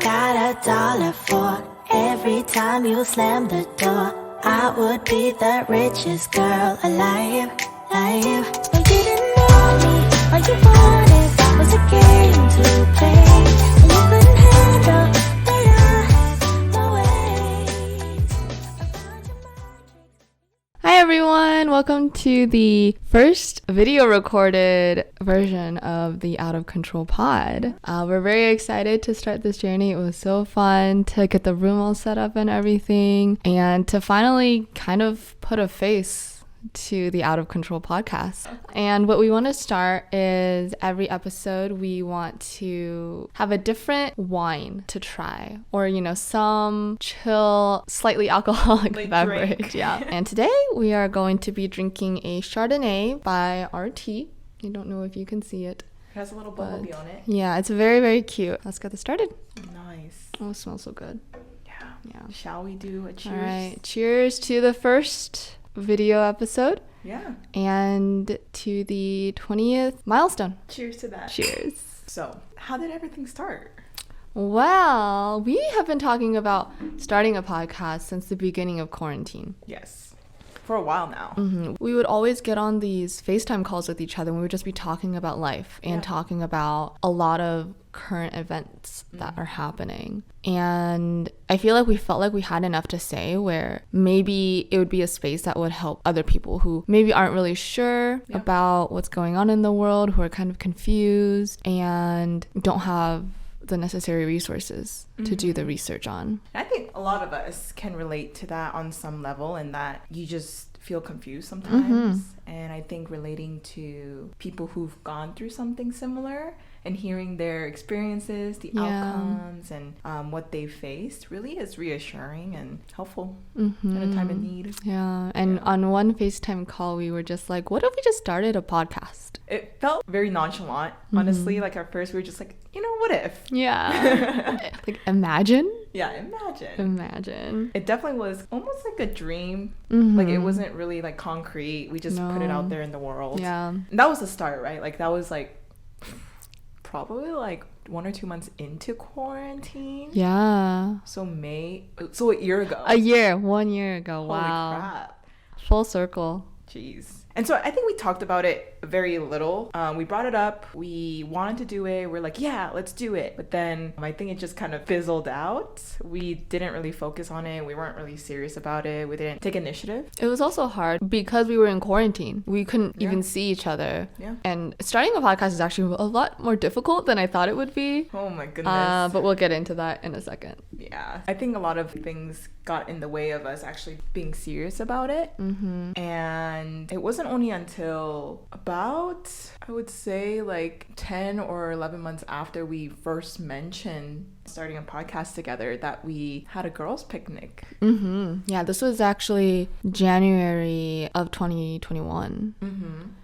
got $1 for every time you slam the door. I would be the richest girl alive. But you didn't know me, all you wanted was a game to play, and you couldn't handle the ways. Hi everyone, welcome to the first video recorded version of the Out of Control pod. We're very excited to start this journey. It was so fun to get the room all set up and everything, and to finally kind of put a face to the Out of Control podcast. And what we want to start is every episode we want to have a different wine to try, or some chill, slightly alcoholic beverage. Drink. Yeah. And today we are going to be drinking a Chardonnay by RT. I don't know if you can see it. It has a little bumblebee on it. Yeah, it's very, very cute. Let's get this started. Nice. Oh, it smells so good. Yeah. Shall we do a cheers? All right. Cheers to the first video episode. Yeah. And to the 20th milestone. Cheers to that. Cheers. So, how did everything start? Well, we have been talking about starting a podcast since the beginning of quarantine. Yes. For a while now. Mm-hmm. We would always get on these FaceTime calls with each other, and we would just be talking about life and talking about a lot of current events that are happening. And I feel like we felt like we had enough to say where maybe it would be a space that would help other people who maybe aren't really sure about what's going on in the world, who are kind of confused and don't have the necessary resources to do the research on. I think a lot of us can relate to that on some level, in that you just feel confused sometimes. And I think relating to people who've gone through something similar and hearing their experiences, the outcomes, and what they faced really is reassuring and helpful in a time of need. Yeah. And on one FaceTime call, we were just like, what if we just started a podcast? It felt very nonchalant, honestly. Like at first we were just like, what if? Yeah. Like, imagine. Yeah, imagine. Imagine. It definitely was almost like a dream. Like it wasn't really like concrete. We just put it out there in the world. Yeah. And that was the start, right? Like that was like probably like 1 or 2 months into quarantine. Yeah. So a year ago. 1 year ago. Holy Wow. crap. Full circle. Jeez. And so I think we talked about it very little. We brought it up. We wanted to do it. We're like, yeah, let's do it. But then I think it just kind of fizzled out. We didn't really focus on it. We weren't really serious about it. We didn't take initiative. It was also hard because we were in quarantine. We couldn't even see each other. Yeah. And starting a podcast is actually a lot more difficult than I thought it would be. Oh my goodness. But we'll get into that in a second. Yeah. I think a lot of things got in the way of us actually being serious about it. And it wasn't only until about, I would say, like 10 or 11 months after we first mentioned starting a podcast together that we had a girls' picnic. Yeah, this was actually January of 2021.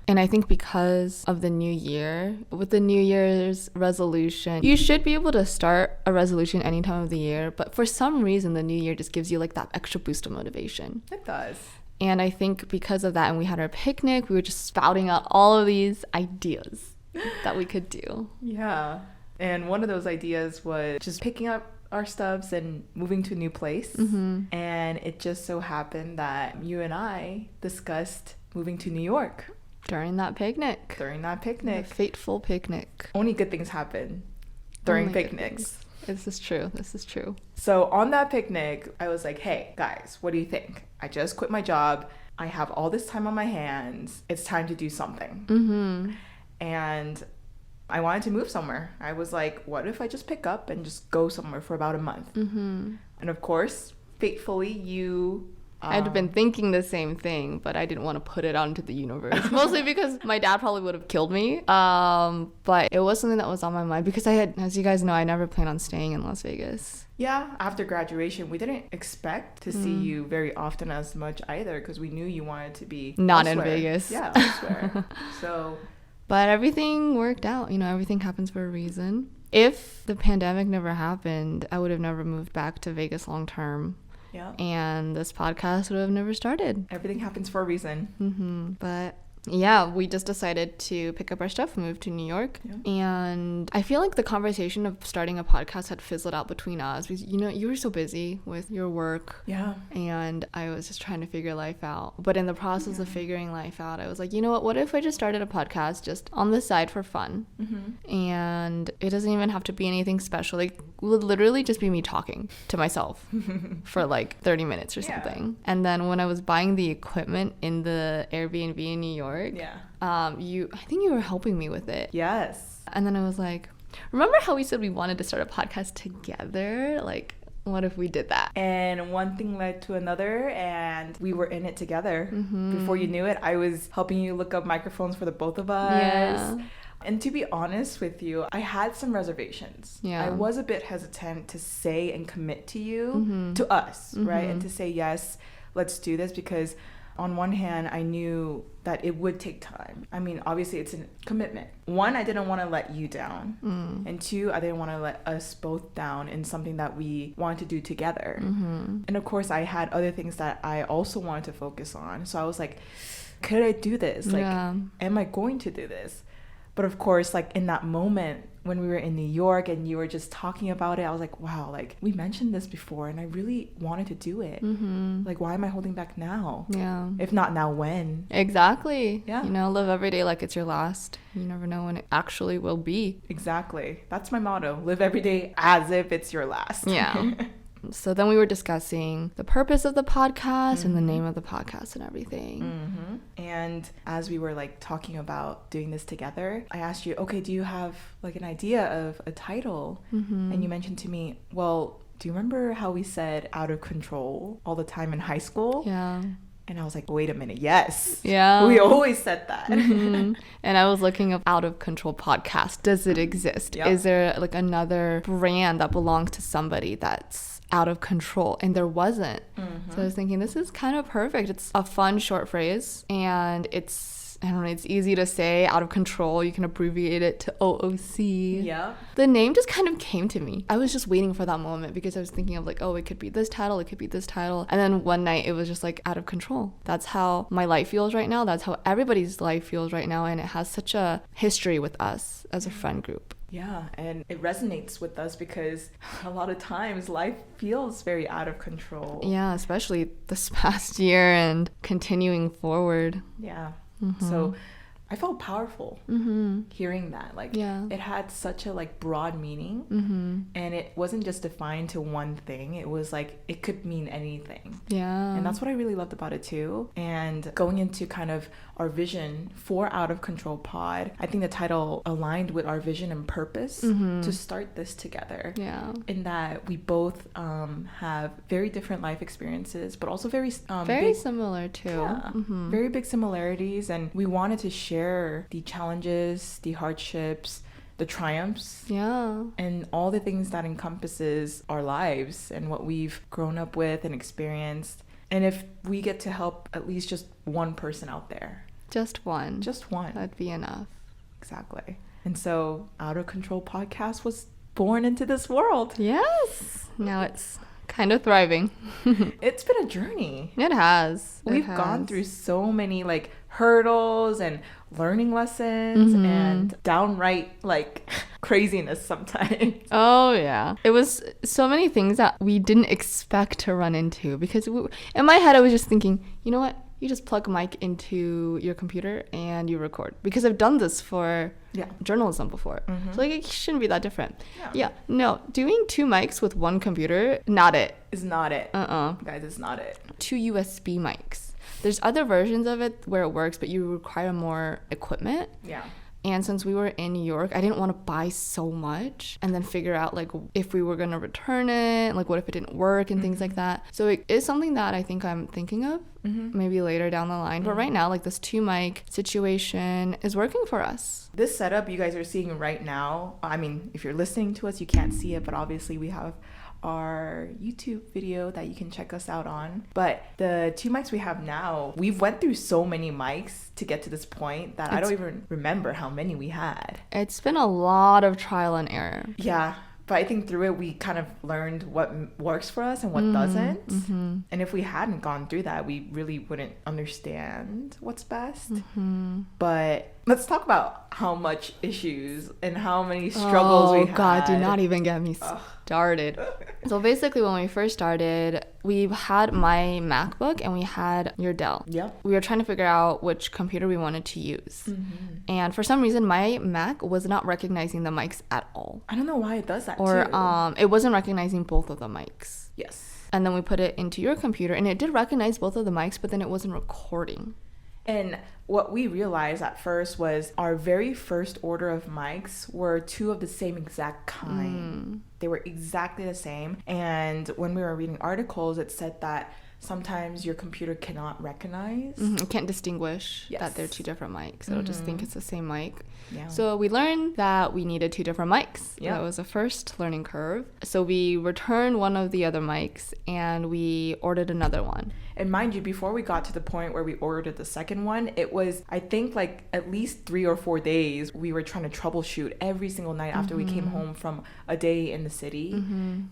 And I think because of the new year, with the New Year's resolution, you should be able to start a resolution any time of the year. But for some reason, the new year just gives you like that extra boost of motivation. It does. And I think because of that, and we had our picnic, we were just spouting out all of these ideas that we could do. Yeah. And one of those ideas was just picking up our stuffs and moving to a new place. And it just so happened that you and I discussed moving to New York. During that picnic. The fateful picnic. Only good things happen during picnics. This is true. So on that picnic, I was like, hey, guys, what do you think? I just quit my job. I have all this time on my hands. It's time to do something. And I wanted to move somewhere. I was like, what if I just pick up and just go somewhere for about a month? And of course, fatefully, you... I'd been thinking the same thing, but I didn't want to put it out into the universe. Mostly because my dad probably would have killed me. But it was something that was on my mind because I had, as you guys know, I never planned on staying in Las Vegas. Yeah, after graduation, we didn't expect to see you very often as much either because we knew you wanted to be not elsewhere. in Vegas. Yeah, elsewhere. But everything worked out. Everything happens for a reason. If the pandemic never happened, I would have never moved back to Vegas long term. Yeah. And this podcast would have never started. Everything happens for a reason. But yeah, we just decided to pick up our stuff, move to New York. Yeah. And I feel like the conversation of starting a podcast had fizzled out between us because, you know, you were so busy with your work. Yeah. And I was just trying to figure life out. But in the process of figuring life out, I was like, you know what if I just started a podcast just on the side for fun? And it doesn't even have to be anything special. Like, it would literally just be me talking to myself for like 30 minutes or something. And then when I was buying the equipment in the Airbnb in New York, I think you were helping me with it. Yes. And then I was like, remember how we said we wanted to start a podcast together? Like, what if we did that? And one thing led to another, and we were in it together. Before you knew it, I was helping you look up microphones for the both of us. Yeah. And to be honest with you, I had some reservations. Yeah. I was a bit hesitant to say and commit to you, to us, right? And to say, yes, let's do this, because on one hand, I knew that it would take time. I mean, obviously, it's a commitment. One, I didn't want to let you down. And two, I didn't want to let us both down in something that we wanted to do together. And of course, I had other things that I also wanted to focus on. So I was like, could I do this? Like, am I going to do this? But of course, like in that moment when we were in New York and you were just talking about it, I was like, wow, like we mentioned this before and I really wanted to do it. Like, why am I holding back now? Yeah. If not now, when? Exactly. Yeah. You know, live every day like it's your last. You never know when it actually will be. Exactly. That's my motto. Live every day as if it's your last. Yeah. So then we were discussing the purpose of the podcast and the name of the podcast and everything. And as we were like talking about doing this together, I asked you, okay, do you have like an idea of a title? And you mentioned to me, well, do you remember how we said out of control all the time in high school? Yeah. And I was like, wait a minute, yes. Yeah. We always said that. And I was looking up out of control podcast. Does it exist? Yep. Is there like another brand that belongs to somebody that's out of control? And there wasn't. So I was thinking, this is kind of perfect. It's a fun short phrase and it's, I don't know, it's easy to say, out of control. You can abbreviate it to OOC. Yeah. The name just kind of came to me. I was just waiting for that moment because I was thinking of like, oh, it could be this title, it could be this title. And then one night it was just like out of control. That's how my life feels right now. That's how everybody's life feels right now. And it has such a history with us as a friend group. Yeah, and it resonates with us because a lot of times life feels very out of control. Yeah, especially this past year and continuing forward. Yeah. So I felt powerful hearing that. Like, it had such a like broad meaning, and it wasn't just defined to one thing. It was like it could mean anything. Yeah. And that's what I really loved about it too. And going into kind of our vision for Out of Control Pod, I think the title aligned with our vision and purpose to start this together. Yeah. In that we both have very different life experiences, but also very very similar too. Yeah, very big similarities, and we wanted to share the challenges, the hardships, the triumphs, and all the things that encompasses our lives and what we've grown up with and experienced. And if we get to help at least just one person out there, just one, that'd be enough. Exactly. And so Out of Control Podcast was born into this world. Yes. Now it's kind of thriving. It's been a journey. It has. We've gone through so many like hurdles and learning lessons and downright like craziness sometimes. Oh yeah, it was so many things that we didn't expect to run into because in my head I was just thinking, you know what, you just plug a mic into your computer and you record, because I've done this for journalism before. So like it shouldn't be that different. No, doing two mics with one computer, not it. Is not it. Guys, it's not it. Two USB mics. There's other versions of it where it works, but you require more equipment. Yeah. And since we were in New York, I didn't want to buy so much and then figure out like if we were going to return it, like what if it didn't work and things like that. So it is something that I think I'm thinking of maybe later down the line. But right now, like this two mic situation is working for us. This setup you guys are seeing right now, I mean, if you're listening to us, you can't see it, but obviously we have our YouTube video that you can check us out on. But the two mics we have now, we've went through so many mics to get to this point that I don't even remember how many we had. It's been a lot of trial and error. Yeah, But I think through it, we kind of learned what works for us and what doesn't. And if we hadn't gone through that, we really wouldn't understand what's best. But let's talk about how much issues and how many struggles we had. Oh God, do not even get me started. So basically when we first started, we had my MacBook and we had your Dell. Yep. We were trying to figure out which computer we wanted to use. And for some reason, my Mac was not recognizing the mics at all. I don't know why it does that Or too. it wasn't recognizing both of the mics. Yes. And then we put it into your computer and it did recognize both of the mics, but then it wasn't recording. And what we realized at first was our very first order of mics were two of the same exact kind. They were exactly the same. And when we were reading articles, it said that sometimes your computer cannot recognize. It can't distinguish Yes. that they're two different mics. It'll just think it's the same mic. Yeah. So we learned that we needed two different mics. Yeah. That was the first learning curve. So we returned one of the other mics and we ordered another one. And mind you, before we got to the point where we ordered the second one, it was, I think, like at least 3 or 4 days we were trying to troubleshoot every single night after we came home from a day in the city.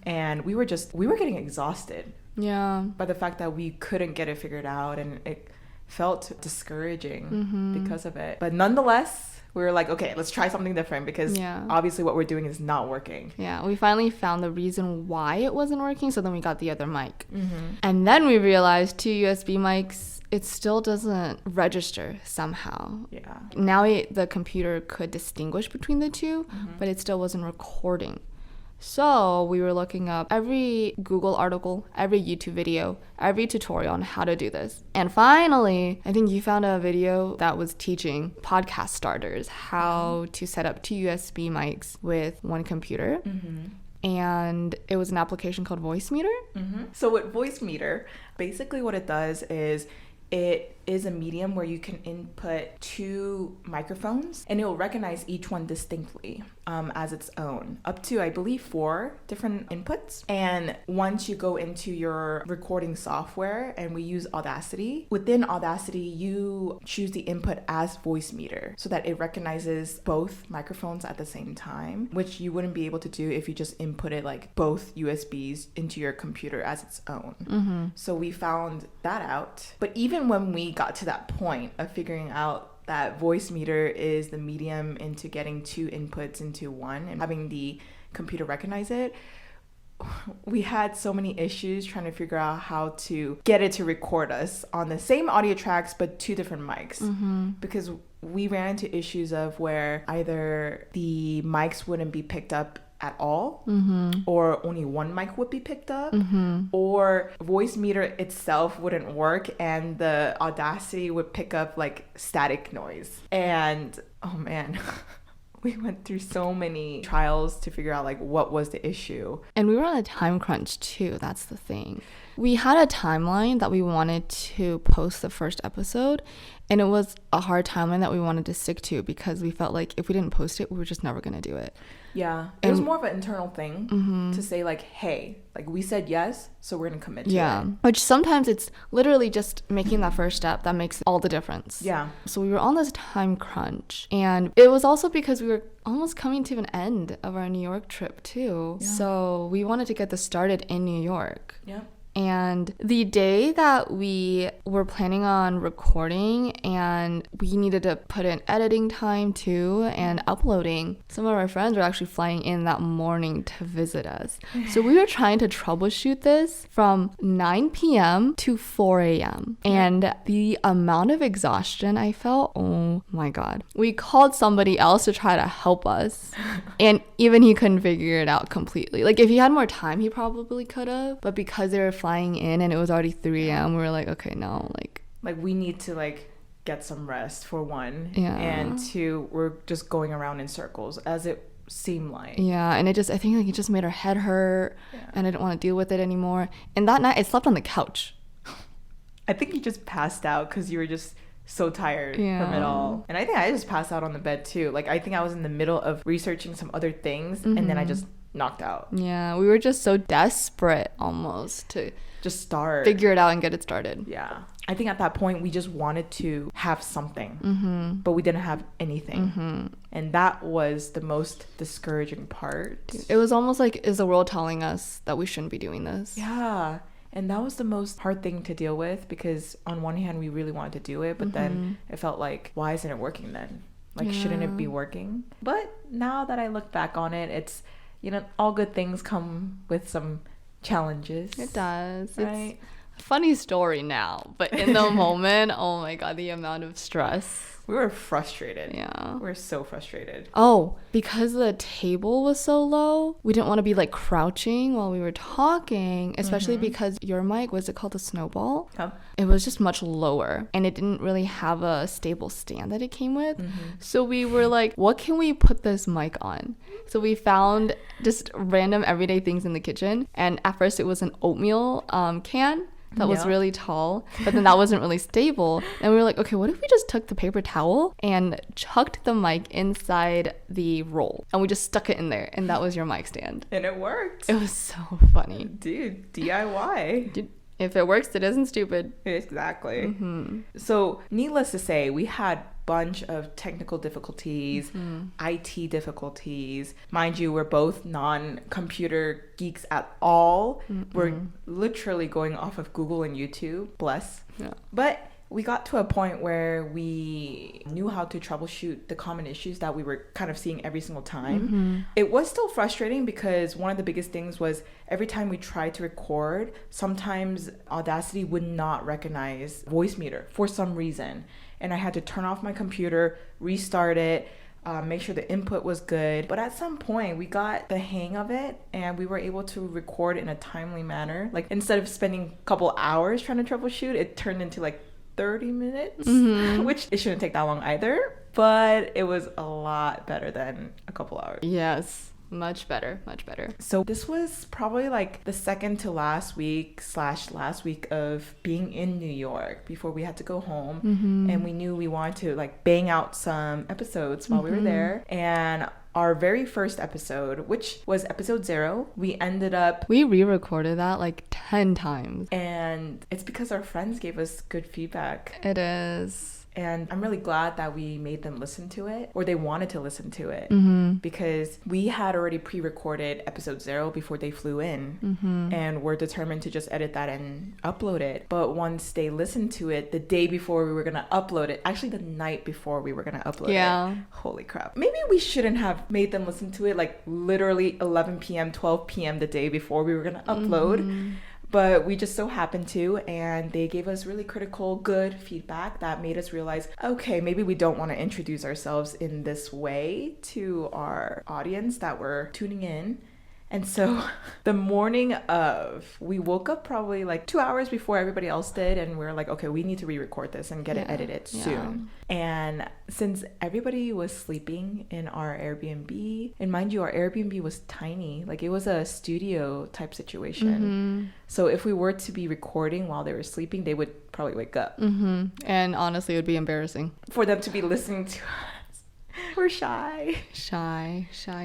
And we were getting exhausted Yeah. by the fact that we couldn't get it figured out, and it felt discouraging because of it. But nonetheless, we were like, okay, let's try something different because obviously what we're doing is not working. Yeah, we finally found the reason why it wasn't working, so then we got the other mic. And then we realized 2 USB mics, it still doesn't register somehow. Yeah. Now the computer could distinguish between the two, but it still wasn't recording. So we were looking up every Google article, every YouTube video, every tutorial on how to do this. And finally, I think you found a video that was teaching podcast starters how to set up 2 USB mics with one computer. And it was an application called Voicemeeter. So with Voicemeeter, basically what it does is it is a medium where you can input 2 microphones and it will recognize each one distinctly as its own, up to, I believe, 4 different inputs. And once you go into your recording software, and we use Audacity, within Audacity, you choose the input as Voicemeeter so that it recognizes both microphones at the same time, which you wouldn't be able to do if you just inputted like both USBs into your computer as its own. So we found that out. But even when we got to that point of figuring out that Voicemeeter is the medium into getting 2 inputs into one and having the computer recognize it, we had so many issues trying to figure out how to get it to record us on the same audio tracks but 2 different mics. Because we ran into issues of where either the mics wouldn't be picked up at all, or only one mic would be picked up, or Voicemeeter itself wouldn't work and the Audacity would pick up like static noise. And oh man, we went through so many trials to figure out like what was the issue. And we were on a time crunch too, that's the thing. We had a timeline that we wanted to post the first episode, and it was a hard timeline that we wanted to stick to because we felt like if we didn't post it, we were just never going to do it. Yeah, it was more of an internal thing to say like, hey, like we said yes, so we're gonna commit to it. Which sometimes it's literally just making that first step that makes all the difference. Yeah. So we were on this time crunch, and it was also because we were almost coming to an end of our New York trip too. Yeah. So we wanted to get this started in New York. Yeah. And the day that we were planning on recording and we needed to put in editing time too and uploading, some of our friends were actually flying in that morning to visit us. So we were trying to troubleshoot this from 9 p.m. to 4 a.m. And the amount of exhaustion I felt, oh my God. We called somebody else to try to help us. And even he couldn't figure it out completely. Like if he had more time, he probably could have. But because they were flying in and it was already 3 a.m., we were like, okay, no, like we need to like get some rest for one, Yeah. and 2, we're just going around in circles as it seemed like. Yeah, and I think like it just made our head hurt, and I didn't want to deal with it anymore. And that night I slept on the couch. I think you just passed out because you were just so tired from it Yeah. all. And I think I just passed out on the bed too. Like I think I was in the middle of researching some other things, and then I just knocked out. Yeah, we were just so desperate almost to Just start. figure it out and get it started. Yeah. I think at that point we just wanted to have something, but we didn't have anything. And that was the most discouraging part. It was almost like, is the world telling us that we shouldn't be doing this? Yeah. And that was the most hard thing to deal with, because on one hand, we really wanted to do it, but then it felt like, why isn't it working then? Like, shouldn't it be working? But now that I look back on it, it's, you know, all good things come with some challenges. It does. Right? It's a funny story now, but in the moment, oh my God, the amount of stress. We were frustrated. Yeah. We were so frustrated. Oh, because the table was so low, we didn't want to be like crouching while we were talking, especially because your mic, was it called a snowball? Huh? It was just much lower and it didn't really have a stable stand that it came with. So we were like, what can we put this mic on? So we found just random everyday things in the kitchen. And at first it was an oatmeal can that was really tall, but then that wasn't really stable. And we were like, okay, what if we just took the paper towel and chucked the mic inside the roll and we just stuck it in there, and that was your mic stand. And it worked. It was so funny. Dude, DIY. Dude, if it works, it isn't stupid. Exactly. So needless to say, we had bunch of technical difficulties, IT difficulties. Mind you, we're both non-computer geeks at all. We're literally going off of Google and YouTube, bless. Yeah. But we got to a point where we knew how to troubleshoot the common issues that we were kind of seeing every single time. It was still frustrating because one of the biggest things was every time we tried to record, sometimes Audacity would not recognize voice meter for some reason. And I had to turn off my computer, restart it, make sure the input was good. But at some point, we got the hang of it and we were able to record in a timely manner. Like, instead of spending a couple hours trying to troubleshoot, it turned into like 30 minutes, which it shouldn't take that long either. But it was a lot better than a couple hours. Yes. Much better, much better. So this was probably like the second to last week / last week of being in New York before we had to go home. And we knew we wanted to like bang out some episodes while we were there. And our very first episode, which was episode 0, we re-recorded that like 10 times. And it's because our friends gave us good feedback. It is. And I'm really glad that we made them listen to it, or they wanted to listen to it, because we had already pre-recorded episode 0 before they flew in, and we're determined to just edit that and upload it. But once they listened to it the day before we were going to upload it, actually the night before we were going to upload it. Holy crap. Maybe we shouldn't have made them listen to it like literally 11 p.m., 12 p.m. the day before we were going to upload. But we just so happened to, and they gave us really critical, good feedback that made us realize, okay, maybe we don't want to introduce ourselves in this way to our audience that were tuning in. And so the morning of, we woke up probably like 2 hours before everybody else did, and we were like, okay, we need to re-record this and get it edited soon. And since everybody was sleeping in our Airbnb, and mind you, our Airbnb was tiny, like it was a studio type situation. So if we were to be recording while they were sleeping, they would probably wake up. And honestly, it would be embarrassing for them to be listening to us. We're shy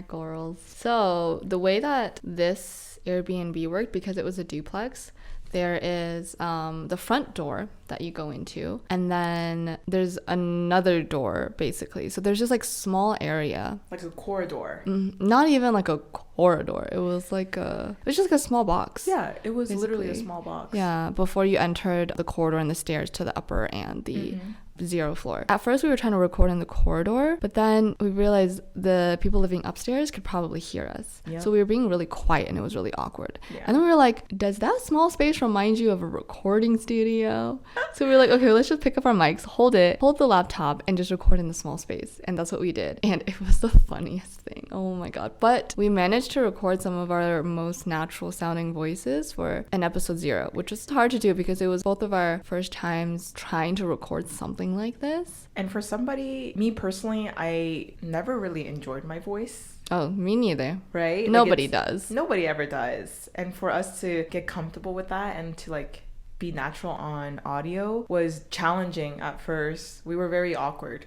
girls. So the way that this Airbnb worked, because it was a duplex, there is the front door that you go into, and then there's another door basically. So there's just like small area, like a corridor. Not even like a corridor. It was just like a small box. Yeah, it was basically. Literally a small box. Yeah, before you entered the corridor and the stairs to the upper and the 0 floor. At first we were trying to record in the corridor, but then we realized the people living upstairs could probably hear us. So we were being really quiet and it was really awkward. And then we were like, does that small space remind you of a recording studio? So we were like, okay, let's just pick up our mics, hold the laptop, and just record in the small space. And that's what we did. And it was the funniest thing. Oh my God. But we managed to record some of our most natural sounding voices for an episode 0, which was hard to do because it was both of our first times trying to record something like this. And for somebody, me personally, I never really enjoyed my voice. Oh, me neither. Right? Nobody does. Nobody ever does. And for us to get comfortable with that and to like be natural on audio was challenging at first. We were very awkward,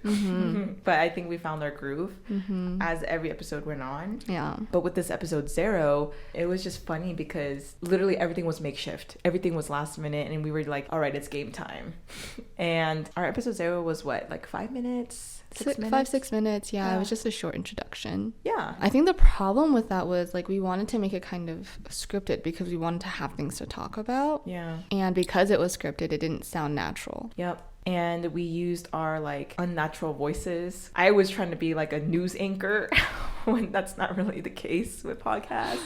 but I think we found our groove as every episode went on. Yeah. But with this episode 0, it was just funny because literally everything was makeshift. Everything was last minute, and we were like, all right, it's game time. And our episode 0 was what, like 5 minutes? 6 minutes? 5-6 minutes. Yeah, it was just a short introduction. Yeah. I think the problem with that was like we wanted to make it kind of scripted because we wanted to have things to talk about. Yeah. And because it was scripted, it didn't sound natural. Yep. And we used our like unnatural voices. I was trying to be like a news anchor when that's not really the case with podcasts.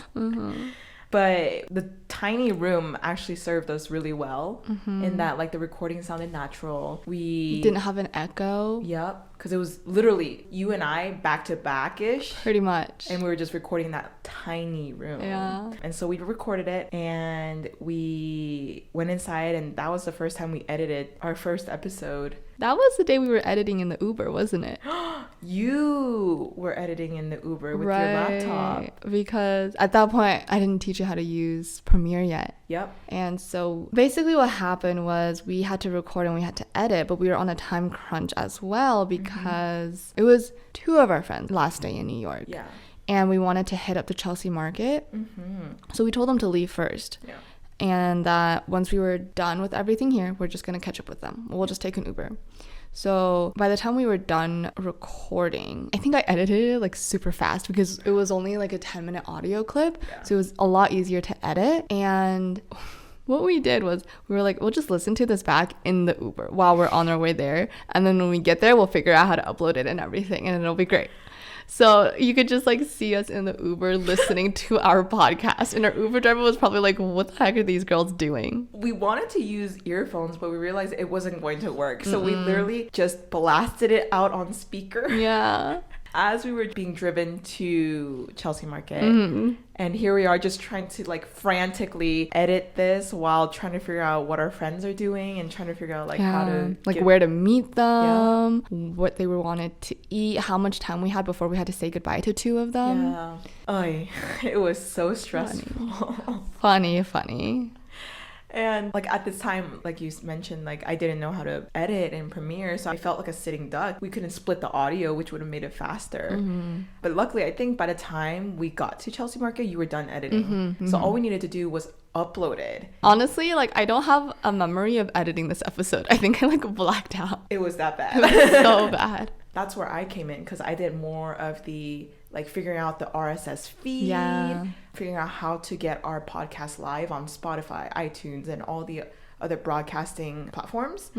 But the tiny room actually served us really well in that like the recording sounded natural. We didn't have an echo. Yep. Because it was literally you and I back to back-ish. Pretty much. And we were just recording that tiny room. Yeah. And so we recorded it and we went inside, and that was the first time we edited our first episode. That was the day we were editing in the Uber, wasn't it? You were editing in the Uber with your laptop. Because at that point, I didn't teach you how to use Premiere yet. Yep. And so basically what happened was we had to record and we had to edit, but we were on a time crunch as well because it was 2 of our friends' last day in New York. Yeah. And we wanted to hit up the Chelsea market. So we told them to leave first. Yeah. And that once we were done with everything here, we're just going to catch up with them. We'll just take an Uber. So by the time we were done recording, I think I edited it like super fast because it was only like a 10-minute audio clip. Yeah. So it was a lot easier to edit. And what we did was we were like, we'll just listen to this back in the Uber while we're on our way there. And then when we get there, we'll figure out how to upload it and everything. And it'll be great. So you could just like see us in the Uber listening to our podcast, and our Uber driver was probably like, what the heck are these girls doing? We wanted to use earphones, but we realized it wasn't going to work. So we literally just blasted it out on speaker. Yeah. As we were being driven to Chelsea Market, and here we are just trying to like frantically edit this while trying to figure out what our friends are doing and trying to figure out like how to like where to meet them, what they wanted to eat, how much time we had before we had to say goodbye to 2 of them. Yeah. Oh, it was so stressful. Funny. And like at this time, like you mentioned, like I didn't know how to edit in Premiere, so I felt like a sitting duck. We couldn't split the audio, which would have made it faster. But luckily, I think by the time we got to Chelsea Market, you were done editing. So all we needed to do was upload it. Honestly, like I don't have a memory of editing this episode. I think I like blacked out. It was that bad. It was so bad. That's where I came in because I did more of the like figuring out the RSS feed, figuring out how to get our podcast live on Spotify, iTunes, and all the other broadcasting platforms.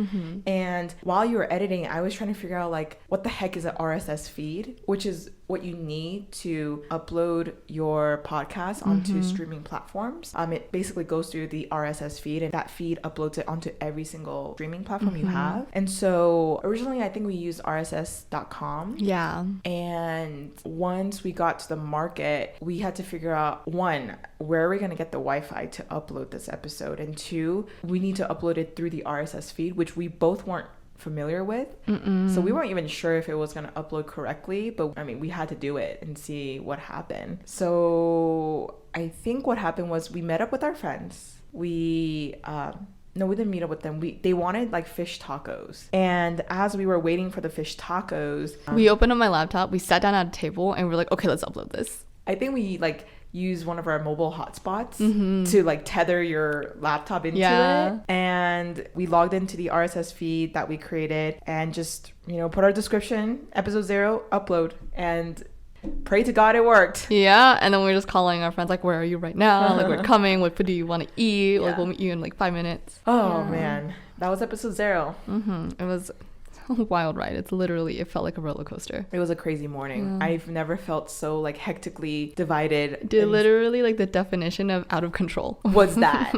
And while you were editing, I was trying to figure out like what the heck is an RSS feed, which is what you need to upload your podcast onto streaming platforms. It basically goes through the RSS feed, and that feed uploads it onto every single streaming platform you have. And so originally I think we used rss.com. Yeah. And once we got to the market, we had to figure out, 1, where are we going to get the Wi-Fi to upload this episode? And 2, we need to upload it through the RSS feed, which we both weren't familiar with. So we weren't even sure if it was going to upload correctly, but I mean, we had to do it and see what happened. So I think what happened was we met up with our friends. No, we didn't meet up with them. They wanted like fish tacos. And as we were waiting for the fish tacos, we opened up my laptop, we sat down at a table, and we're like, okay, let's upload this. I think we like use one of our mobile hotspots to like tether your laptop into it. And we logged into the RSS feed that we created and just, put our description, episode 0, upload, and pray to God it worked. Yeah. And then we were just calling our friends like, where are you right now? Like, we're coming. What do you want to eat? Like, we'll meet you in like 5 minutes. Oh man, that was episode 0. It was a wild ride. It felt like a roller coaster. It was a crazy morning. I've never felt so like hectically divided. Literally like the definition of out of control was that.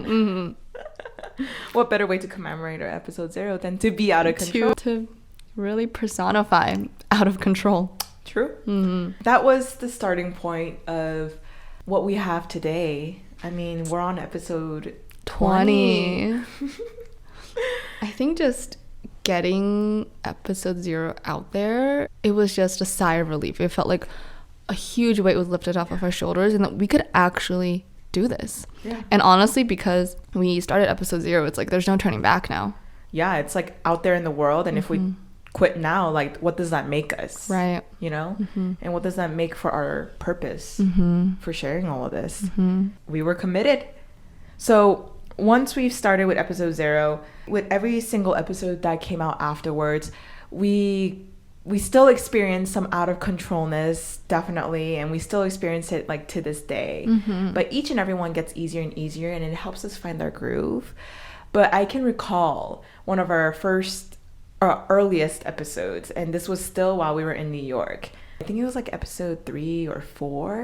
What better way to commemorate our episode 0 than to be out of control? To really personify out of control. True. That was the starting point of what we have today. I mean, we're on episode 20. I think just getting episode 0 out there, it was just a sigh of relief. It felt like a huge weight was lifted off of our shoulders and that we could actually do this. Yeah. And honestly, because we started episode 0, it's like there's no turning back now. Yeah, it's like out there in the world, and if we quit now, like what does that make us? Right. You know? And what does that make for our purpose for sharing all of this? We were committed. So once we've started with episode 0, with every single episode that came out afterwards, we still experience some out of controlness, definitely, and we still experience it like to this day. But each and every one gets easier and easier, and it helps us find our groove. But I can recall one of our earliest episodes, and this was still while we were in New York. I think it was like episode 3 or 4,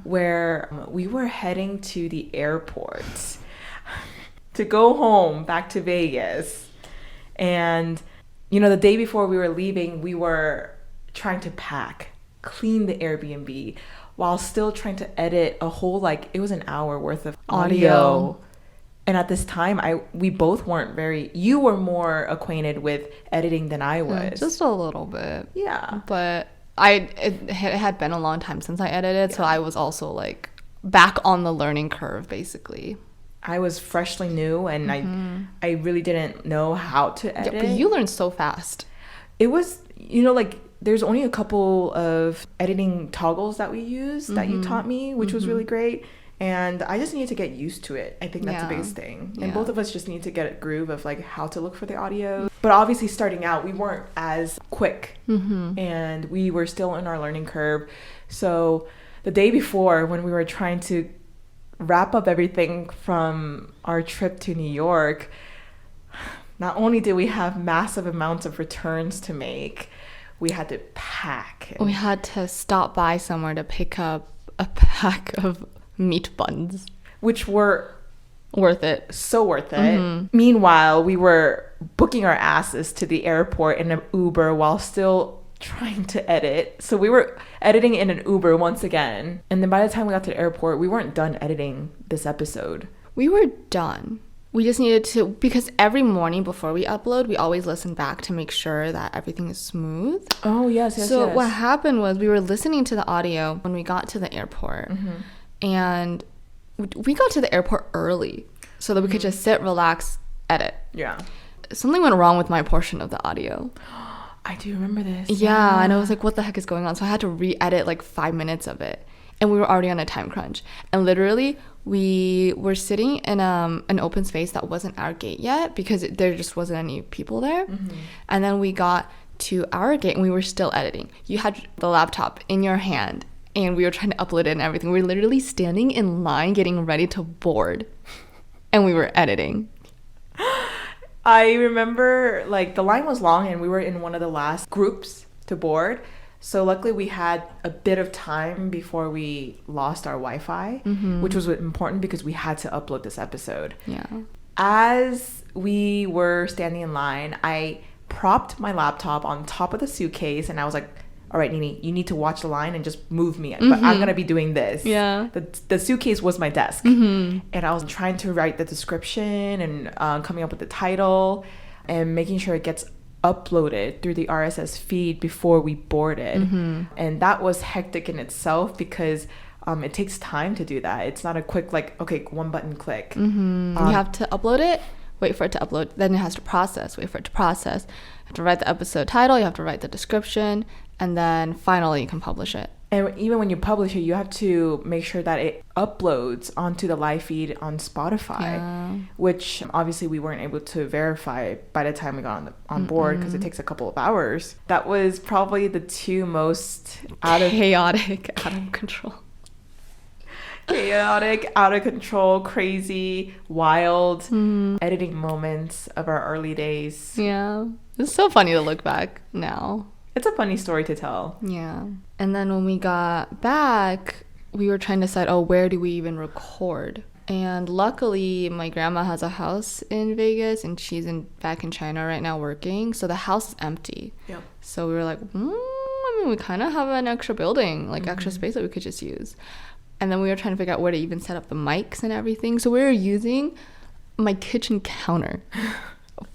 where we were heading to the airport to go home back to Vegas. And you know, the day before we were leaving, we were trying to clean the Airbnb while still trying to edit a whole, like, it was an hour worth of audio. And at this time, we both weren't you were more acquainted with editing than I was. Just a little bit. Yeah. But it had been a long time since I edited, so I was also like back on the learning curve, basically. I was freshly new, and I really didn't know how to edit. Yeah, but you learned so fast. It was, you know, like there's only a couple of editing toggles that we used that you taught me, which was really great. And I just needed to get used to it. I think that's the biggest thing. And both of us just need to get a groove of like how to look for the audio. But obviously starting out, we weren't as quick, and we were still in our learning curve. So the day before, when we were trying to wrap up everything from our trip to New York, not only did we have massive amounts of returns to make, we had to pack. We had to stop by somewhere to pick up a pack of meat buns, which were worth it. So worth it. Meanwhile, we were booking our asses to the airport in an Uber while still trying to edit. So we were editing in an Uber once again. And then by the time we got to the airport, we weren't done editing this episode. We were done. We just needed to, because every morning before we upload, we always listen back to make sure that everything is smooth. Oh, yes. So what happened was we were listening to the audio when we got to the airport. And we got to the airport early so that we could just sit, relax, edit. Yeah. Something went wrong with my portion of the audio. I do remember this. Yeah, and I was like, what the heck is going on? So I had to re-edit like 5 minutes of it. And we were already on a time crunch. And literally, we were sitting in an open space that wasn't our gate yet because there just wasn't any people there. And then we got to our gate and we were still editing. You had the laptop in your hand and we were trying to upload it and everything. We were literally standing in line getting ready to board. And we were editing. I remember like the line was long and we were in one of the last groups to board. So luckily we had a bit of time before we lost our Wi-Fi, which was important because we had to upload this episode. Yeah. As we were standing in line, I propped my laptop on top of the suitcase and I was like, all right, Nini, you need to watch the line and just move me. But I'm going to be doing this. Yeah. The suitcase was my desk. And I was trying to write the description and coming up with the title and making sure it gets uploaded through the RSS feed before we boarded. And that was hectic in itself because it takes time to do that. It's not a quick, like, okay, one button click. You have to upload it, wait for it to upload, then it has to process, wait for it to process. You have to write the episode title, you have to write the description, and then finally you can publish it. And even when you publish it, you have to make sure that it uploads onto the live feed on Spotify, which obviously we weren't able to verify by the time we got on board because it takes a couple of hours. That was probably the two most chaotic, out of control. Chaotic, out of control, crazy, wild editing moments of our early days. Yeah. It's so funny to look back now. It's a funny story to tell. Yeah. And then when we got back, we were trying to decide, where do we even record? And luckily, my grandma has a house in Vegas, and she's back in China right now working. So the house is empty. Yep. So we were like, we kind of have an extra building, like extra space that we could just use. And then we were trying to figure out where to even set up the mics and everything. So we were using my kitchen counter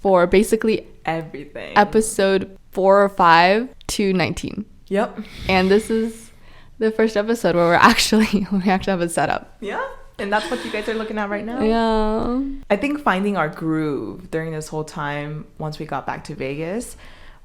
for basically everything. Episode 4 or 5 to 19. Yep. And this is the first episode where we actually have a setup. Yeah. And that's what you guys are looking at right now. Yeah. I think finding our groove during this whole time, once we got back to Vegas,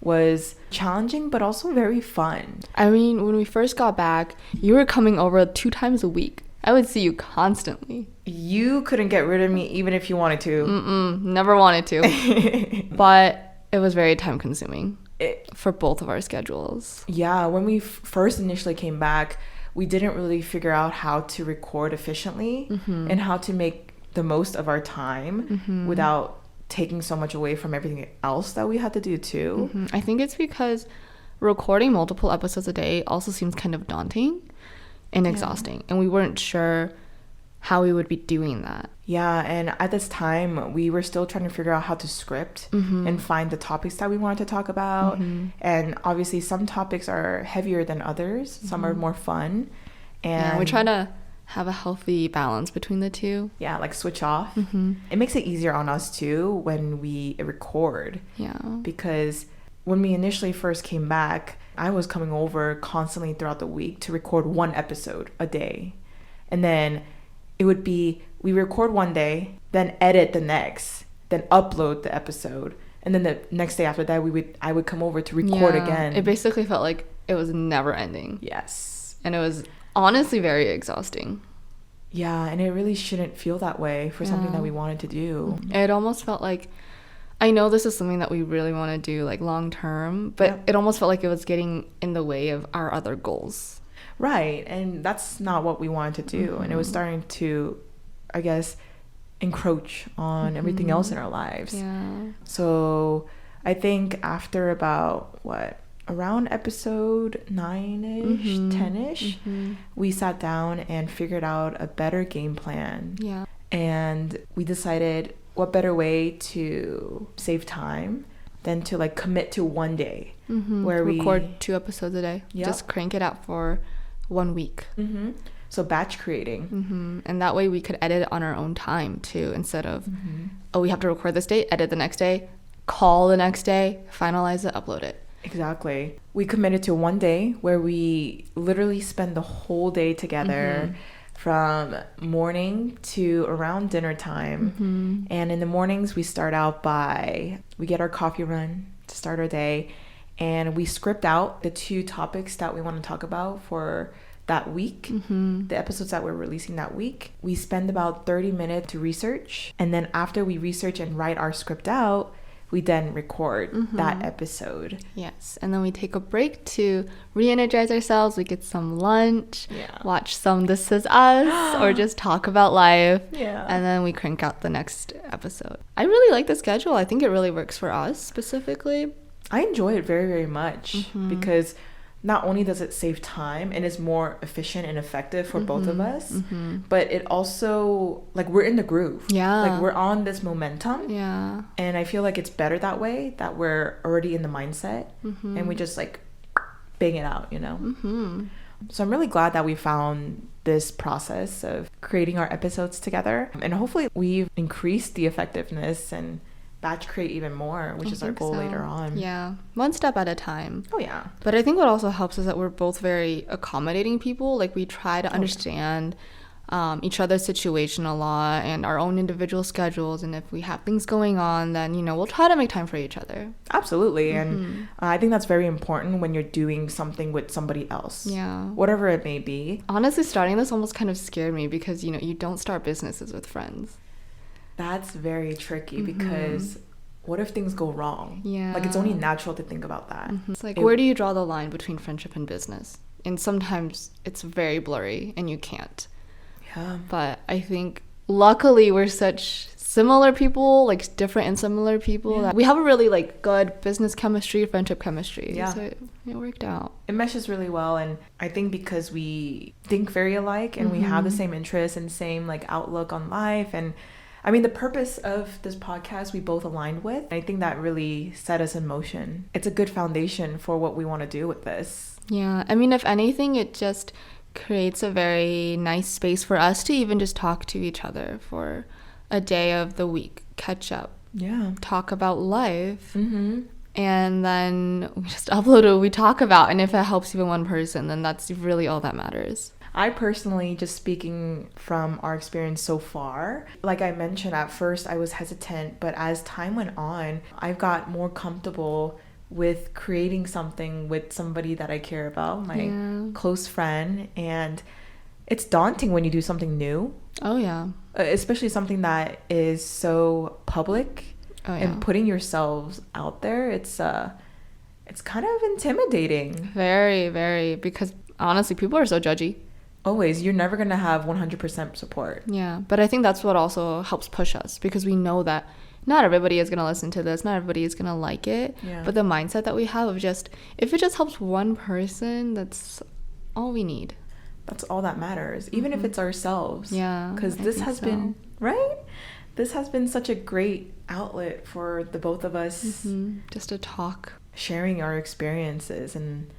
was challenging but also very fun. I mean, when we first got back, you were coming over 2 times a week. I would see you constantly. You couldn't get rid of me even if you wanted to. Never wanted to. But it was very time consuming for both of our schedules. Yeah, when we first initially came back, we didn't really figure out how to record efficiently and how to make the most of our time without taking so much away from everything else that we had to do too. I think it's because recording multiple episodes a day also seems kind of daunting and exhausting, and we weren't sure how we would be doing that. Yeah, and at this time, we were still trying to figure out how to script and find the topics that we wanted to talk about. And obviously, some topics are heavier than others. Some are more fun. And we try to have a healthy balance between the two. Yeah, like switch off. It makes it easier on us too when we record. Yeah. Because when we initially first came back, I was coming over constantly throughout the week to record 1 episode a day. And then it would be, we record one day, then edit the next, then upload the episode. And then the next day after that, I would come over to record again. It basically felt like it was never ending. Yes. And it was honestly very exhausting. Yeah, and it really shouldn't feel that way for something that we wanted to do. It almost felt like, I know this is something that we really want to do like long term, but it almost felt like it was getting in the way of our other goals. Right, and that's not what we wanted to do. And it was starting to, I guess, encroach on everything else in our lives. Yeah. So I think after about, around episode 9-ish, 10-ish, we sat down and figured out a better game plan. Yeah. And we decided what better way to save time than to like commit to one day where we record 2 episodes a day. Yep. Just crank it out for 1 week. So batch creating. And that way we could edit it on our own time too, instead of, we have to record this day, edit the next day, call the next day, finalize it, upload it. Exactly. We committed to one day where we literally spend the whole day together from morning to around dinner time. And in the mornings, we start out we get our coffee run to start our day. And we script out the 2 topics that we want to talk about for that week, the episodes that we're releasing that week. We spend about 30 minutes to research. And then after we research and write our script out, we then record that episode. Yes. And then we take a break to re-energize ourselves. We get some lunch, watch some This Is Us, or just talk about life. Yeah. And then we crank out the next episode. I really like the schedule. I think it really works for us specifically. I enjoy it very, very much because not only does it save time and is more efficient and effective for both of us, but it also, like, we're in the groove. Yeah. Like, we're on this momentum. Yeah. And I feel like it's better that way, that we're already in the mindset and we just, like, bang it out, you know? So I'm really glad that we found this process of creating our episodes together. And hopefully we've increased the effectiveness and batch create even more, which is our goal later on. Yeah, 1 step at a time. Oh yeah. But I think what also helps is that we're both very accommodating people. Like, we try to understand each other's situation a lot and our own individual schedules, and if we have things going on, then, you know, we'll try to make time for each other. Absolutely. And I think that's very important when you're doing something with somebody else. Yeah, whatever it may be. Honestly, starting this almost kind of scared me because, you know, you don't start businesses with friends. That's very tricky because what if things go wrong? Yeah. Like, it's only natural to think about that. It's like, where do you draw the line between friendship and business? And sometimes it's very blurry and you can't. Yeah. But I think luckily we're such similar people, like different and similar people, that we have a really like good business chemistry, friendship chemistry. Yeah. So it worked out. It meshes really well. And I think because we think very alike and we have the same interests and same like outlook on life, and I mean, the purpose of this podcast we both aligned with. I think that really set us in motion. It's a good foundation for what we want to do with this. Yeah. I mean, if anything, it just creates a very nice space for us to even just talk to each other for a day of the week, catch up, talk about life, and then we just upload what we talk about. And if it helps even one person, then that's really all that matters. I personally, just speaking from our experience so far, like I mentioned, at first I was hesitant, but as time went on, I've got more comfortable with creating something with somebody that I care about, my close friend. And it's daunting when you do something new. Oh, yeah. Especially something that is so public. Oh, yeah. And putting yourselves out there, it's kind of intimidating. Very, very, because honestly, people are so judgy. Always. You're never going to have 100% support. Yeah, but I think that's what also helps push us, because we know that not everybody is going to listen to this, not everybody is going to like it, but the mindset that we have of just, if it just helps one person, that's all we need. That's all that matters, even if it's ourselves. Yeah, because this has been, right? This has been such a great outlet for the both of us. Just to talk. Sharing our experiences and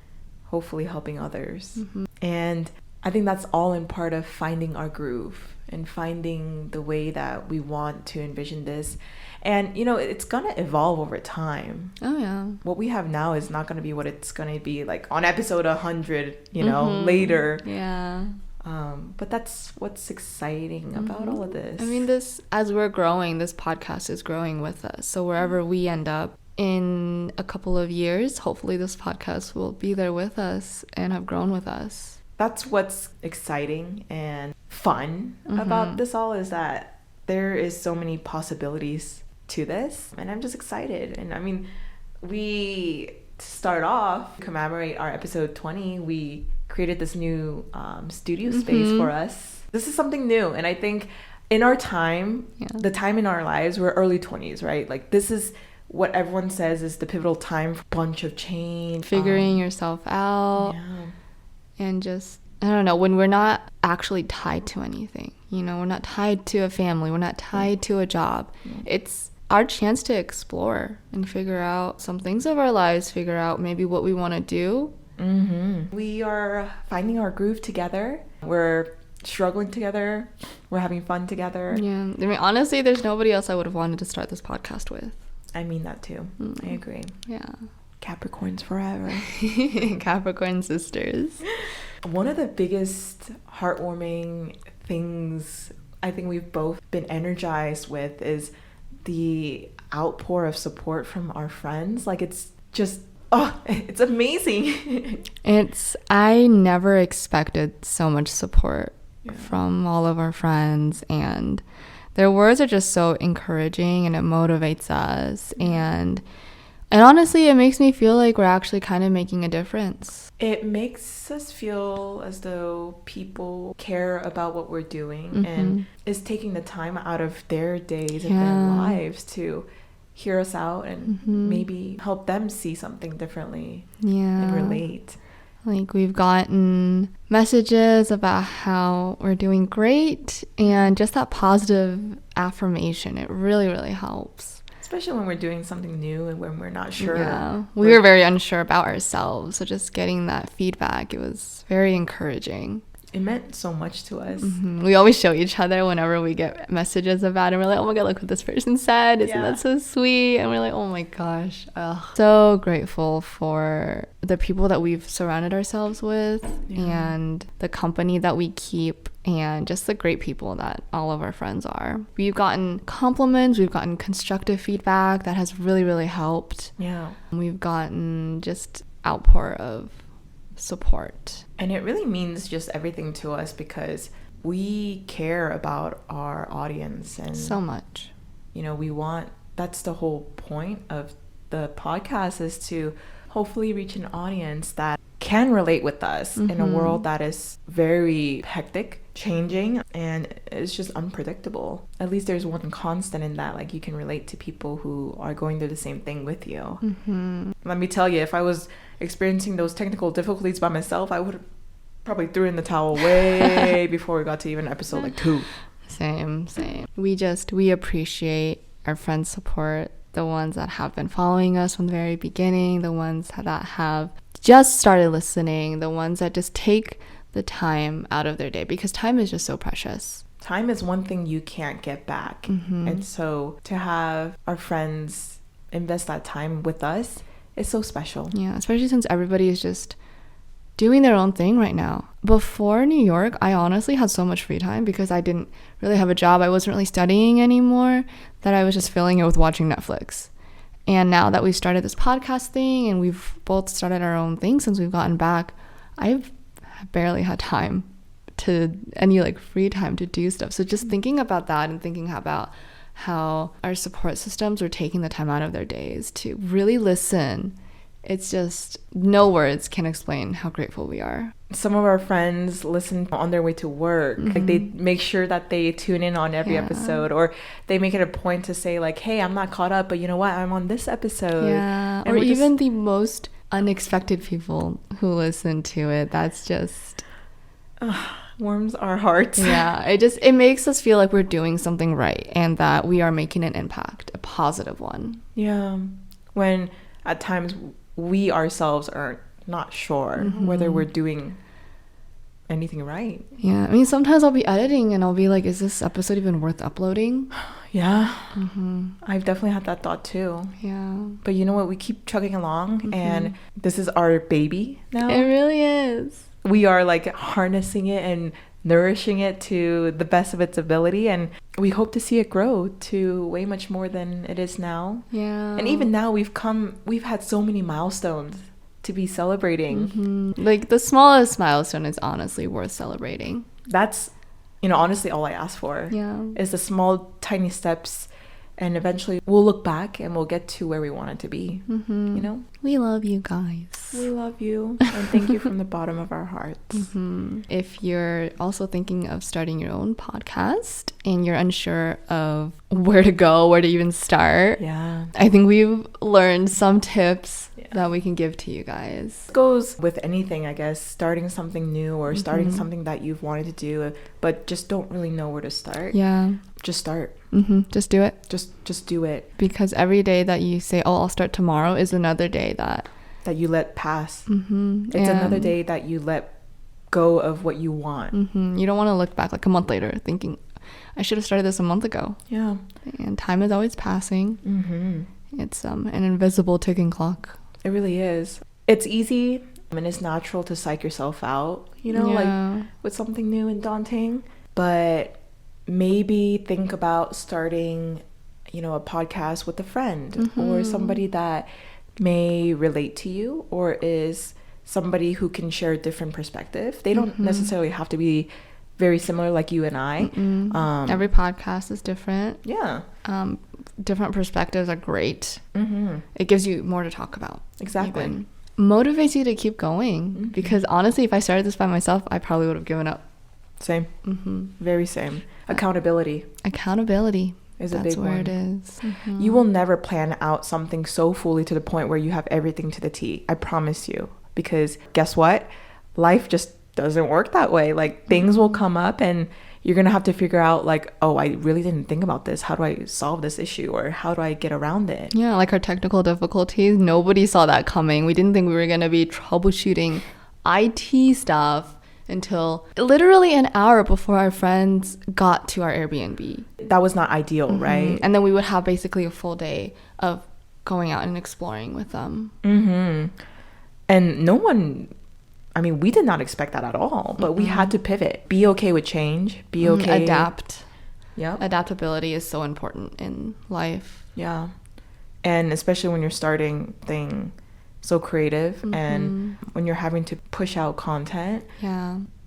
hopefully helping others. And I think that's all in part of finding our groove and finding the way that we want to envision this. And, you know, it's going to evolve over time. Oh, yeah. What we have now is not going to be what it's going to be like on episode 100, you know, later. Yeah. But that's what's exciting about all of this. I mean, this, as we're growing, this podcast is growing with us. So wherever we end up in a couple of years, hopefully this podcast will be there with us and have grown with us. That's what's exciting and fun about this all, is that there is so many possibilities to this, and I'm just excited. And I mean, to start off, commemorate our episode 20, we created this new studio space for us. This is something new, and I think in our time, the time in our lives, we're early 20s, right? Like, this is what everyone says is the pivotal time for a bunch of change, figuring yourself out. And just, I don't know, when we're not actually tied to anything, you know, we're not tied to a family, we're not tied to a job. It's our chance to explore and figure out some things of our lives, figure out maybe what we want to do. We are finding our groove together. We're struggling together. We're having fun together. Yeah. I mean, honestly, there's nobody else I would have wanted to start this podcast with. I mean that too. I agree. Yeah. Capricorns forever. Capricorn sisters. One of the biggest heartwarming things I think we've both been energized with is the outpour of support from our friends. Like, it's just, it's amazing. I never expected so much support from all of our friends, and their words are just so encouraging, and it motivates us, and honestly, it makes me feel like we're actually kind of making a difference. It makes us feel as though people care about what we're doing and is taking the time out of their days and their lives to hear us out and maybe help them see something differently and relate. Like, we've gotten messages about how we're doing great, and just that positive affirmation, it really, really helps. Especially when we're doing something new and when we're not sure. Yeah, we were very unsure about ourselves. So just getting that feedback, it was very encouraging. It meant so much to us. We always show each other whenever we get messages about it. And we're like, oh my God, look what this person said. Isn't that so sweet? And we're like, oh my gosh. So grateful for the people that we've surrounded ourselves with and the company that we keep, and just the great people that all of our friends are. We've gotten compliments, we've gotten constructive feedback that has really, really helped. Yeah. We've gotten just outpour of support. And it really means just everything to us, because we care about our audience, and so much. You know, that's the whole point of the podcast, is to hopefully reach an audience that can relate with us in a world that is very hectic, changing, and it's just unpredictable. At least there's one constant in that, like, you can relate to people who are going through the same thing with you. Let me tell you, if I was experiencing those technical difficulties by myself, I would have probably threw in the towel way before we got to even episode like 2. Same. We appreciate our friends' support, the ones that have been following us from the very beginning, the ones that have just started listening, the ones that just take the time out of their day, because time is just so precious. Time is one thing you can't get back. And so to have our friends invest that time with us is so special. Yeah, especially since everybody is just doing their own thing right now. Before New York, I honestly had so much free time because I didn't really have a job. I wasn't really studying anymore, that I was just filling it with watching Netflix. And now that we started this podcast thing and we've both started our own thing since we've gotten back, I've barely had time to any like free time to do stuff. So just thinking about that and thinking about how our support systems are taking the time out of their days to really listen, it's just no words can explain how grateful we are. Some of our friends listen on their way to work. Like they make sure that they tune in on every episode, or they make it a point to say like, hey, I'm not caught up, but you know what, I'm on this episode. Yeah. Or even the most unexpected people who listen to it. That's just warms our hearts. Yeah, it makes us feel like we're doing something right and that we are making an impact, a positive one. Yeah. When at times we ourselves are not sure whether we're doing anything right. Yeah, I mean, sometimes I'll be editing and I'll be like, is this episode even worth uploading? Yeah. I've definitely had that thought too. Yeah. But you know what? We keep chugging along and this is our baby now. It really is. We are like harnessing it and nourishing it to the best of its ability, and we hope to see it grow to way much more than it is now. Yeah. And even now we've had so many milestones to be celebrating. Like the smallest milestone is honestly worth celebrating. That's, honestly all I ask for. Yeah. Is the small tiny steps, and eventually we'll look back and we'll get to where we want it to be. We love you guys. We love you, and thank you from the bottom of our hearts. If you're also thinking of starting your own podcast and you're unsure of where to go, where to even start, I think we've learned some tips that we can give to you guys. It goes with anything, I guess, starting something new or starting something that you've wanted to do but just don't really know where to start. Yeah. Just start. Just do it. Just do it. Because every day that you say, oh, I'll start tomorrow, is another day that you let pass. It's another day that you let go of what you want. You don't want to look back like a month later thinking, I should have started this a month ago. Yeah. And time is always passing. It's an invisible ticking clock. It really is. It's easy and it's natural to psych yourself out, like with something new and daunting. But maybe think about starting, a podcast with a friend or somebody that may relate to you or is somebody who can share a different perspective. They don't necessarily have to be very similar like you and I. Every podcast is different. Yeah. Different perspectives are great. It gives you more to talk about. Exactly. Even motivates you to keep going. Because honestly, if I started this by myself, I probably would have given up. Same. Very same. Accountability is a big one. That's where it is. You will never plan out something so fully to the point where you have everything to the T. I promise you. Because guess what? Life just doesn't work that way. Like things will come up and you're gonna have to figure out like, oh, I really didn't think about this. How do I solve this issue, or how do I get around it? Yeah, like our technical difficulties, nobody saw that coming. We didn't think we were gonna be troubleshooting IT stuff until literally an hour before our friends got to our Airbnb. That was not ideal, right? And then we would have basically a full day of going out and exploring with them. And no one, we did not expect that at all, but we had to pivot. Be okay with change. Be okay. Adapt. Yeah. Adaptability is so important in life. Yeah. And especially when you're starting thing so creative and when you're having to push out content,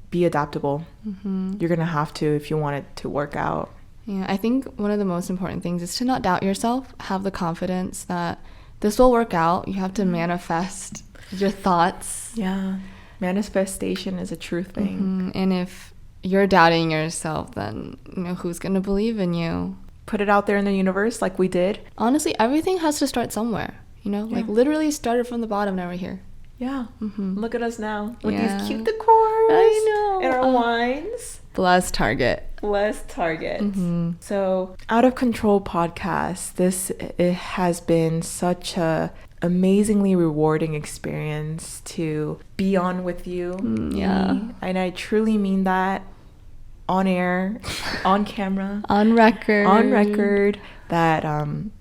be adaptable. You're gonna have to if you want it to work out. Yeah, I think one of the most important things is to not doubt yourself. Have the confidence that this will work out. You have to manifest your thoughts. Yeah, manifestation is a true thing. And if you're doubting yourself, then who's gonna believe in you? Put it out there in the universe like we did. Honestly, everything has to start somewhere. Like literally started from the bottom, now we're here. Yeah. Look at us now with these cute decors. I know. And our wines. Blessed Target. So, Out of Control podcast. It has been such a amazingly rewarding experience to be on with you. And I truly mean that. On air, on camera, on record. That I'm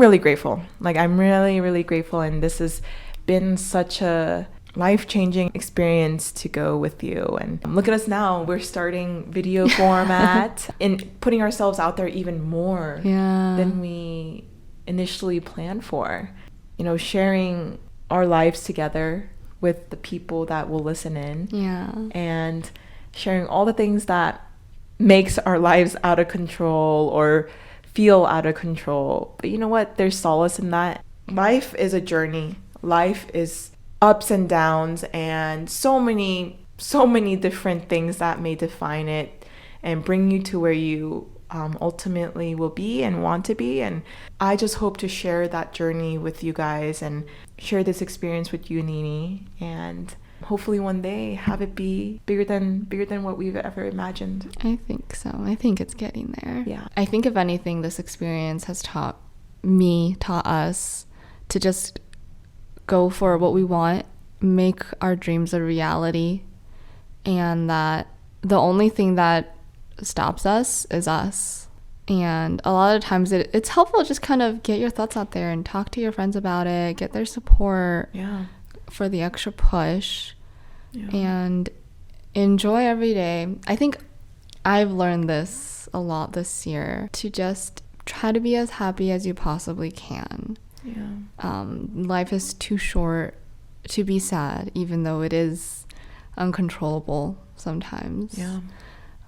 really grateful. Like I'm really, really grateful, and this has been such a life-changing experience to go with you. And look at us now, we're starting video format and putting ourselves out there even more than we initially planned for. You know, sharing our lives together with the people that will listen in, and sharing all the things that makes our lives out of control or feel out of control. But you know what? There's solace in that. Life is a journey. Life is ups and downs, and so many different things that may define it and bring you to where you ultimately will be and want to be. And I just hope to share that journey with you guys and share this experience with you, Nini, and hopefully one day have it be bigger than what we've ever imagined. I think so. I think it's getting there. Yeah. I think if anything, this experience has taught us to just go for what we want, make our dreams a reality, and that the only thing that stops us is us. And a lot of times it's helpful to just kind of get your thoughts out there and talk to your friends about it, get their support for the extra push, and enjoy every day. I think I've learned this a lot this year, to just try to be as happy as you possibly can. Life is too short to be sad, even though it is uncontrollable sometimes.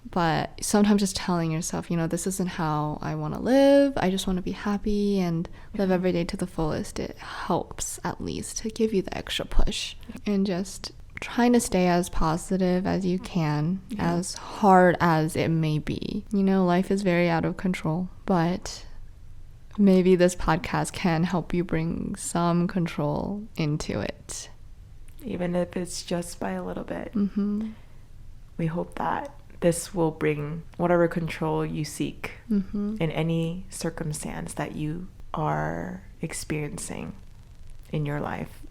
But sometimes just telling yourself, you know, this isn't how I want to live. I just want to be happy and live every day to the fullest. It helps at least to give you the extra push. And just trying to stay as positive as you can, as hard as it may be. You know, life is very out of control, but maybe this podcast can help you bring some control into it. Even if it's just by a little bit. We hope that this will bring whatever control you seek in any circumstance that you are experiencing in your life.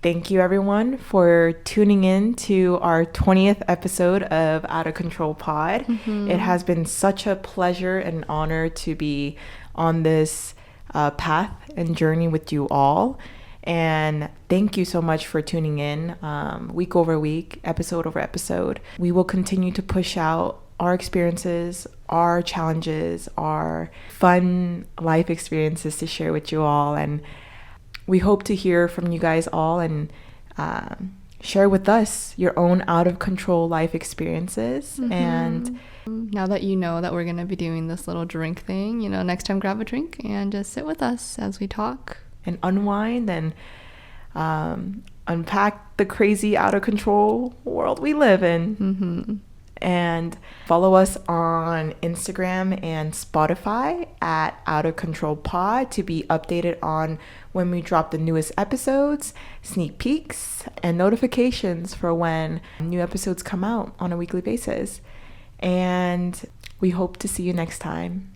Thank you, everyone, for tuning in to our 20th episode of Out of Control Pod. It has been such a pleasure and honor to be on this path and journey with you all. And thank you so much for tuning in week over week, episode over episode. We will continue to push out our experiences, our challenges, our fun life experiences to share with you all. And we hope to hear from you guys all and share with us your own out of control life experiences. And now that you know that we're going to be doing this little drink thing, you know, next time grab a drink and just sit with us as we talk. And unwind and unpack the crazy out of control world we live in. And follow us on Instagram and Spotify at Out of Control Pod to be updated on when we drop the newest episodes, sneak peeks, and notifications for when new episodes come out on a weekly basis. And we hope to see you next time.